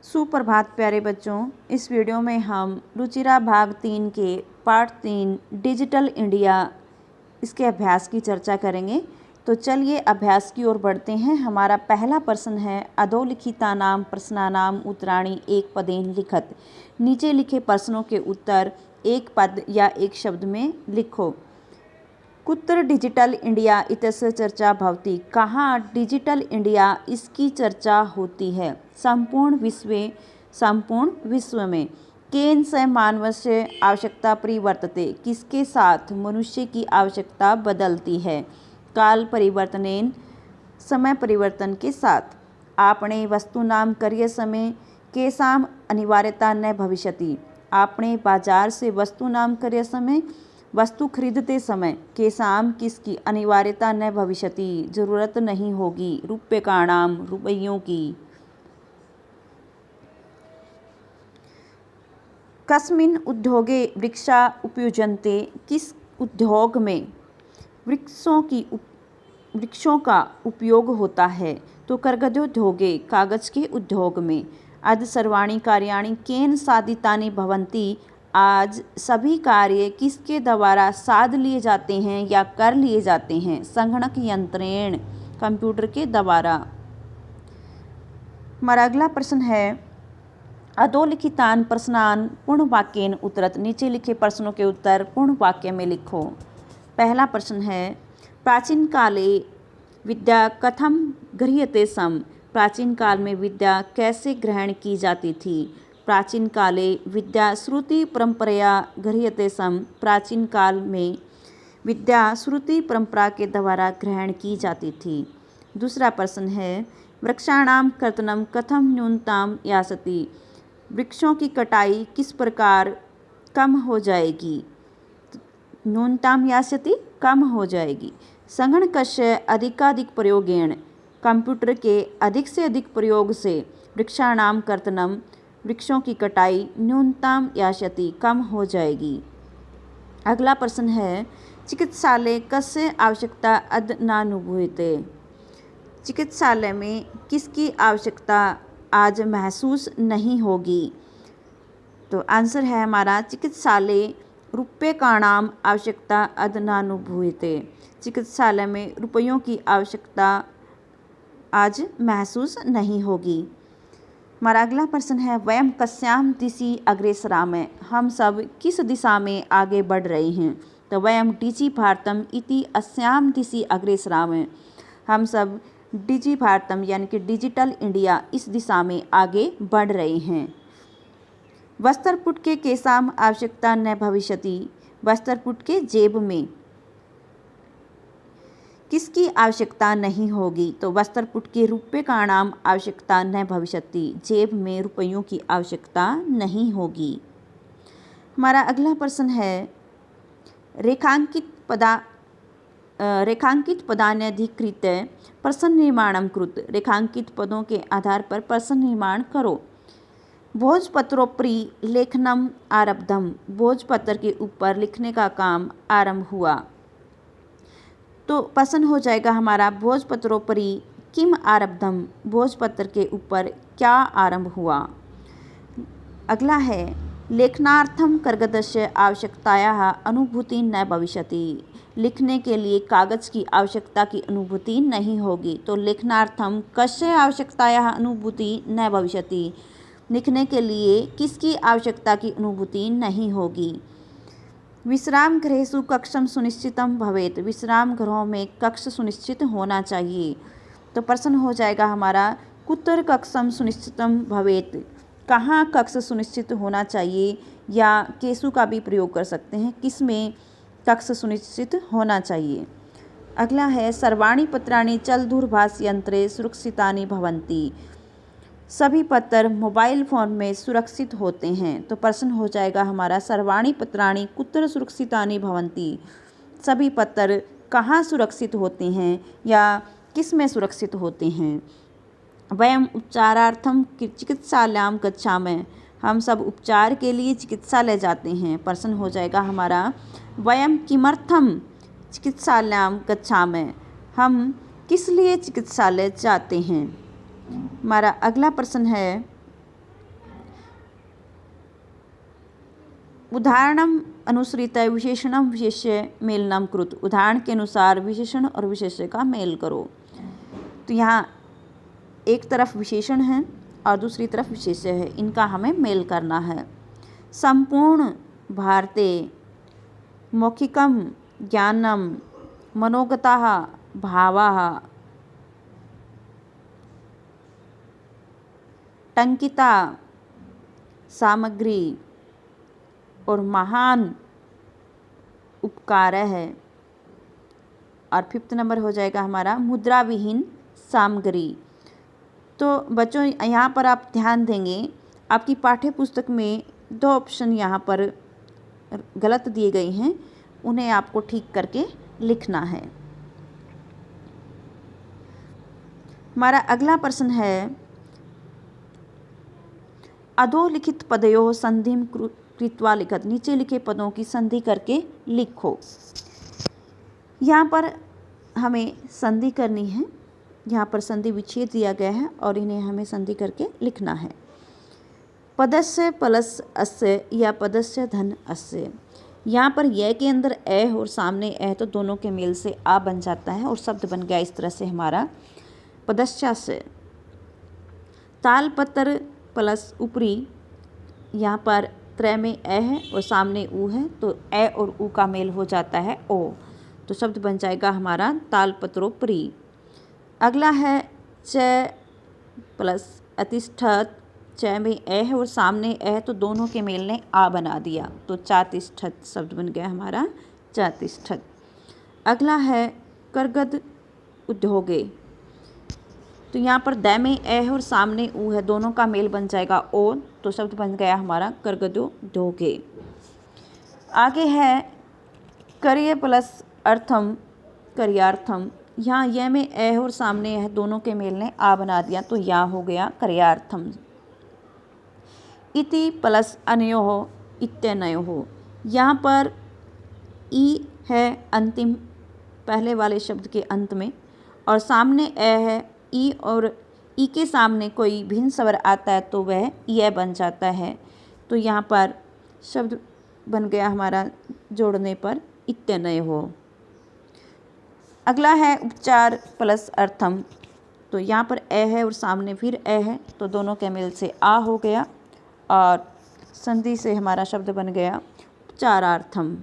सुप्रभात प्यारे बच्चों। इस वीडियो में हम रुचिरा भाग 3 के पार्ट 3 डिजिटल इंडिया इसके अभ्यास की चर्चा करेंगे। तो चलिए अभ्यास की ओर बढ़ते हैं। हमारा पहला प्रश्न है अधोलिखितानां प्रश्नानां उत्तराणि एक पदेन लिखत। नीचे लिखे प्रश्नों के उत्तर एक पद या एक शब्द में लिखो। कुत्र डिजिटल इंडिया इत्यस्य चर्चा भवति। कहाँ डिजिटल इंडिया इसकी चर्चा होती है। संपूर्ण विश्व में। केन से मानवस्य आवश्यकता परिवर्तते। किसके साथ मनुष्य की आवश्यकता बदलती है। काल परिवर्तनेन समय परिवर्तन के साथ। आपणे वस्तूनां क्रय समय केषाम् अनिवार्यता न भविष्यति। आपणे बाजार से वस्तूनां क्रय समय वस्तु खरीदते समय केषाम् किसकी अनिवार्यता न भविष्यति जरूरत नहीं होगी। रूप्यकाणां रुपयों की। कस्मिन् उद्योगे वृक्षा उपयुज्यन्ते। किस उद्योग में वृक्षों का उपयोग होता है। तो कर्गजोद्योगे कागज के उद्योग में। अद्य सर्वाणि कार्याणि केन साधितानि भवन्ति। आज सभी कार्य किसके द्वारा साध लिए जाते हैं या कर लिए जाते हैं। संगणक यंत्रेण कंप्यूटर के द्वारा। हमारा अगला प्रश्न है अधोलिखितान् प्रश्नान् पूर्ण वाक्येन उत्तरत। नीचे लिखे प्रश्नों के उत्तर पूर्ण वाक्य में लिखो। पहला प्रश्न है प्राचीन काले विद्या कथम गृह्यते स्म। प्राचीन काल में विद्या कैसे ग्रहण की जाती थी। प्राचीन काले विद्या श्रुति परंपरया गृह्यते स्म। प्राचीन काल में विद्या श्रुति परंपरा के द्वारा ग्रहण की जाती थी। दूसरा प्रश्न है वृक्षाणां कर्तनं कथम न्यूनतां यास्यति। वृक्षों की कटाई किस प्रकार कम हो जाएगी। न्यूनतां यास्यति कम हो जाएगी। संगणकस्य अधिकाधिक प्रयोगेण कंप्यूटर के अधिक से अधिक प्रयोग से वृक्षाणां कर्तनं वृक्षों की कटाई न्यूनतां यास्यति कम हो जाएगी। अगला प्रश्न है चिकित्सालय कस्य आवश्यकता अद्य नानुभूयते। चिकित्सालय में किसकी आवश्यकता आज महसूस नहीं होगी। तो आंसर है हमारा चिकित्सालय रूप्यकाणां आवश्यकता अद्य नानुभूयते। चिकित्सालय में रुपयों की आवश्यकता आज महसूस नहीं होगी। हमारा अगला प्रश्न है वयम कस्यां दिशि अग्रेसरामः। हम सब किस दिशा में आगे बढ़ रहे हैं। तो वयम डिजि भारतम इति अस्यां दिशि अग्रेसरामः। हम सब डिजि भारतम यानी कि डिजिटल इंडिया इस दिशा में आगे बढ़ रहे हैं। वस्त्रपुट के केषाम् आवश्यकता न भविष्यति। वस्त्रपुट के जेब में किसकी आवश्यकता नहीं होगी। तो वस्त्रपुट के रूप्यकाणां आवश्यकता न भविष्यति। जेब में रुपयों की आवश्यकता नहीं होगी। हमारा अगला प्रश्न है रेखांकित पदान्यधिकृत प्रश्न निर्माणं कृत। रेखांकित पदों के आधार पर प्रश्न निर्माण करो। भोजपत्रोपरि लेखनम आरब्धम। भोजपत्र के ऊपर लिखने का काम आरंभ हुआ। तो प्रश्न हो जाएगा हमारा भोजपत्रोपरि किम आरब्धम। भोजपत्र के ऊपर क्या आरंभ हुआ। अगला है लेखनार्थम कागदस्य आवश्यकतायाः अनुभूति न भविष्यति। लिखने के लिए कागज की आवश्यकता की अनुभूति नहीं होगी। तो लेखनार्थम कस्य आवश्यकतायाः अनुभूति न भविष्यति। लिखने के लिए किसकी आवश्यकता की अनुभूति नहीं होगी। विश्राम गृहेषु कक्षम सुनिश्चितम भवेत्। विश्राम गृहों में कक्ष सुनिश्चित होना चाहिए। तो प्रश्न हो जाएगा हमारा कुत्र कक्षम सुनिश्चितम भवेत्। कहाँ कक्ष सुनिश्चित होना चाहिए या केसु का भी प्रयोग कर सकते हैं। किस में कक्ष सुनिश्चित होना चाहिए। अगला है सर्वाणि पत्राणि चलदूरभाष यंत्रे सुरक्षितानि भवन्ति। सभी पत्र मोबाइल फ़ोन में सुरक्षित होते हैं। तो प्रश्न हो जाएगा हमारा सर्वाणि पत्राणि कुत्र सुरक्षितानि भवन्ति। सभी पत्र कहाँ सुरक्षित होते हैं या किस में सुरक्षित होते हैं। वयम उपचारार्थम चिकित्सालयं गच्छामः। हम सब उपचार के लिए चिकित्सालय जाते हैं। प्रश्न हो जाएगा हमारा वयम किमर्थम चिकित्सालयं गच्छामः। हम किस लिए चिकित्सालय जाते हैं। हमारा अगला प्रश्न है उदाहरणम अनुसृत्य विशेषणम विशेष्य मेलनम कृत। उदाहरण के अनुसार विशेषण और विशेष्य का मेल करो। तो यहाँ एक तरफ विशेषण है और दूसरी तरफ विशेष्य है, इनका हमें मेल करना है। संपूर्ण भारते मौखिकम ज्ञानम मनोगताः भावाः टंकिता सामग्री और महान उपकार है। और 5th नंबर हो जाएगा हमारा मुद्रा विहीन सामग्री। तो बच्चों यहाँ पर आप ध्यान देंगे, आपकी पाठ्य पुस्तक में 2 ऑप्शन यहाँ पर गलत दिए गए हैं, उन्हें आपको ठीक करके लिखना है। हमारा अगला प्रश्न है अधोलिखित पदयोः संधिं कृत्वा लिखत। नीचे लिखे पदों की संधि करके लिखो। यहाँ पर हमें संधि करनी है, यहाँ पर संधि विच्छेद दिया गया है और इन्हें हमें संधि करके लिखना है। पदस्य प्लस अस्य या पदस्य धन अस्य। यहाँ पर य के अंदर ए और सामने ए, तो दोनों के मेल से आ बन जाता है और शब्द बन गया इस तरह से हमारा पदस्यास्य। तालपत्र प्लस ऊपरी, यहाँ पर त्रय में ए है और सामने ऊ है, तो ए और ऊ का मेल हो जाता है ओ, तो शब्द बन जाएगा हमारा तालपत्रोपरि। अगला है च प्लस अतिष्ठत। च में ए है और सामने ए है, तो दोनों के मेल ने आ बना दिया, तो चातिष्ठत शब्द बन गया हमारा चातिष्ठत। अगला है करगद उद्योगे। तो यहाँ पर द में ए है और सामने ऊ है, दोनों का मेल बन जाएगा ओ, तो शब्द बन गया हमारा करगदोद्योगे। आगे है करिय प्लस अर्थम करियार्थम। यहाँ यह में ए है और सामने है, दोनों के मेल ने आ बना दिया, तो या हो गया करियार्थम। इति प्लस अनयोः इत्यनयोः। यहाँ पर ई है अंतिम पहले वाले शब्द के अंत में और सामने ए है। ई और ई के सामने कोई भिन्न स्वर आता है तो वह यह बन जाता है, तो यहाँ पर शब्द बन गया हमारा जोड़ने पर इत्यनयोः। अगला है उपचार प्लस अर्थम। तो यहाँ पर ए है और सामने फिर ए है, तो दोनों के मेल से आ हो गया और संधि से हमारा शब्द बन गया उपचारार्थम।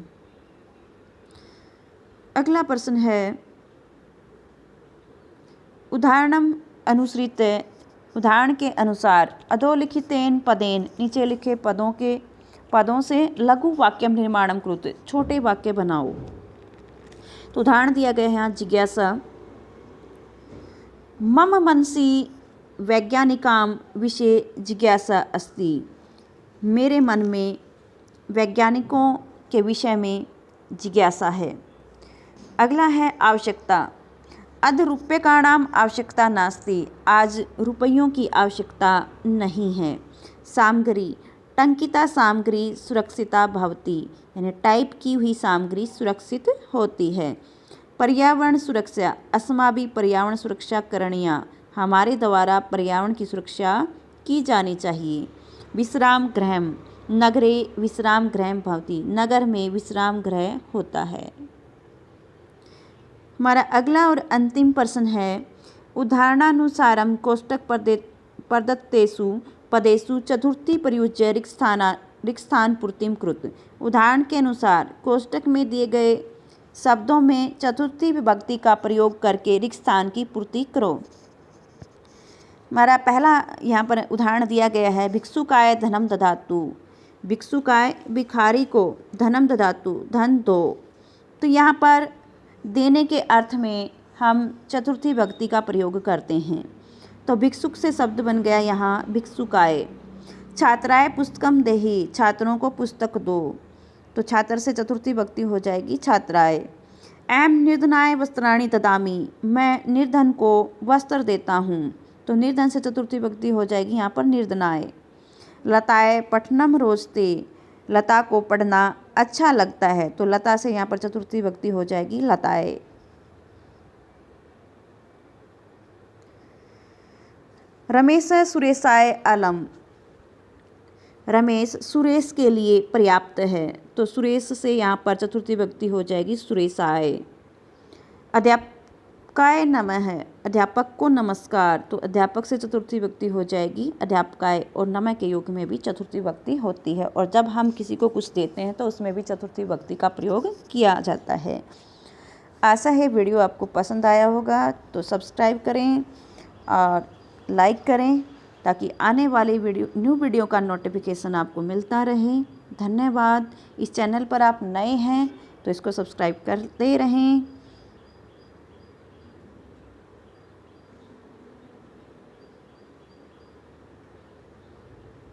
अगला प्रश्न है उदाहरणम अनुसृत्य। उदाहरण के अनुसार अधोलिखितेन पदेन, नीचे लिखे पदों से लघु वाक्यम निर्माणम कृत। छोटे वाक्य बनाओ। तो उदाहरण दिया गया है यहाँ जिज्ञासा। मम मनसि वैज्ञानिकाम विषये जिज्ञासा अस्ति। मेरे मन में वैज्ञानिकों के विषय में जिज्ञासा है। अगला है आवश्यकता। अद्य रूप्यकाणाम आवश्यकता नास्ति। आज रुपयों की आवश्यकता नहीं है। सामग्री टंकिता सामग्री सुरक्षिता भवति, यानी टाइप की हुई सामग्री सुरक्षित होती है। पर्यावरण सुरक्षा अस्माभिः पर्यावरण सुरक्षा करणीया, हमारे द्वारा पर्यावरण की सुरक्षा की जानी चाहिए। विश्राम गृहम नगरे विश्राम गृहम भवति, नगर में विश्राम गृह होता है। हमारा अगला और अंतिम प्रश्न है उदाहरणानुसारम कोष्टक प्रदत्तेषु पदेषु चतुर्थी प्रयुज्य रिक्तस्थान पूर्तिम कृत। उदाहरण के अनुसार कोष्टक में दिए गए शब्दों में चतुर्थी विभक्ति का प्रयोग करके रिक्त स्थान की पूर्ति करो। हमारा पहला यहाँ पर उदाहरण दिया गया है भिक्षुकाय धनम ददातु। भिक्षुकाय भिखारी को धनम ददातु धन दो। तो यहाँ पर देने के अर्थ में हम चतुर्थी विभक्ति का प्रयोग करते हैं, तो भिक्षुक से शब्द बन गया यहाँ भिक्षुकाय। छात्राय पुस्तकम देहि, छात्रों को पुस्तक दो, तो छात्र से चतुर्थी विभक्ति हो जाएगी छात्राय। एम निर्धनाय वस्त्राणि ददामि, मैं निर्धन को वस्त्र देता हूँ, तो निर्धन से चतुर्थी विभक्ति हो जाएगी यहाँ पर निर्धनाय। लताय पठनम रोचते, लता को पढ़ना अच्छा लगता है, तो लता से यहाँ पर चतुर्थी विभक्ति हो जाएगी लताए। रमेश सुरेशाय अलम, रमेश सुरेश के लिए पर्याप्त है। तो सुरेश से यहाँ पर चतुर्थी विभक्ति हो जाएगी सुरेशाय। अध्यापकाय नमः है, अध्यापक को नमस्कार। तो अध्यापक से चतुर्थी विभक्ति हो जाएगी अध्यापकाय, और नमः के योग में भी चतुर्थी विभक्ति होती है। और जब हम किसी को कुछ देते हैं तो उसमें भी चतुर्थी विभक्ति का प्रयोग किया जाता है। आशा है वीडियो आपको पसंद आया होगा, तो सब्सक्राइब करें और लाइक करें ताकि आने वाली न्यू वीडियो का नोटिफिकेशन आपको मिलता रहे। धन्यवाद। इस चैनल पर आप नए हैं तो इसको सब्सक्राइब करते रहें।